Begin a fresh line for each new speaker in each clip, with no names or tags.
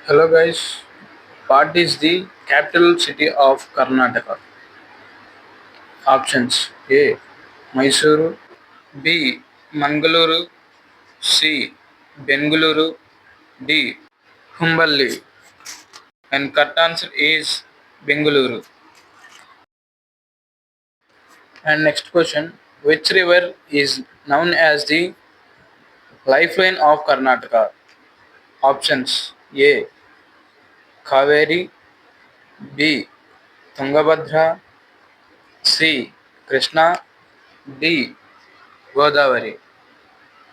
Hello guys, what is the capital city of Karnataka? Options A. Mysuru, B. Mangaluru, C. Bengaluru, D. Humballi. And correct answer is Bengaluru. And next question, which river is known as the lifeline of Karnataka? Options A. Kaveri, B. Tungabhadra, C. Krishna, D. Godavari.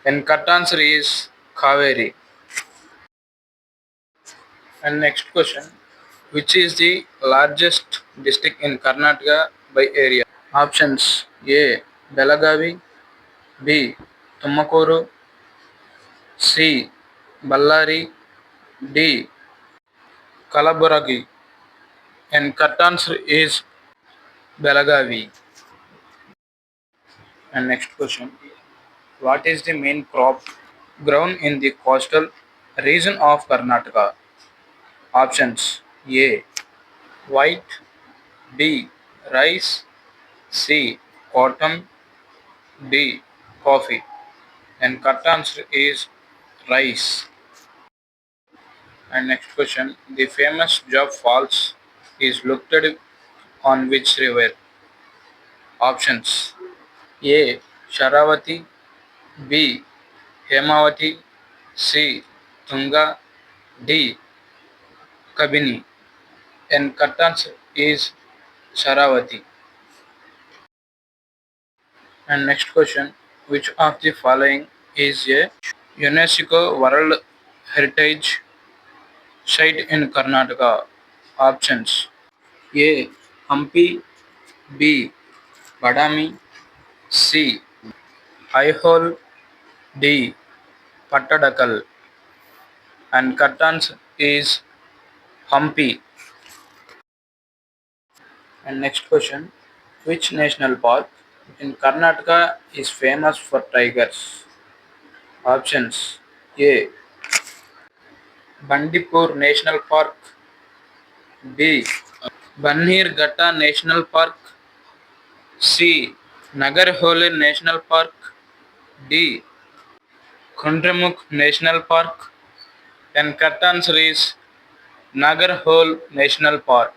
And correct answer is Kaveri. And next question, which is the largest district in Karnataka by area? Options A. Belagavi, B. Tumakuru, C. Ballari, D. Kalaburagi. And correct answer is Belagavi. And next question, what is the main crop grown in the coastal region of Karnataka? Options A. White, B. Rice, C. Cotton, D. Coffee. And correct answer is rice. And next question, the famous Jog Falls is located on which river? Options A. Sharavati, B. Hemavati, C. Tunga, D. Kabini. And correct answer is Sharavati. And next question, which of the following is a UNESCO World Heritage Site in Karnataka? Options A. Hampi, B. Badami, C. Aihole, D. Pattadakal. And correct answer is Hampi. And next question, which national park in Karnataka is famous for tigers? Options A. Bandipur National Park, B. Bannerghatta National Park, C. Nagarhole National Park, D. Kundramukh National Park. And correct answer is Nagarhole National Park.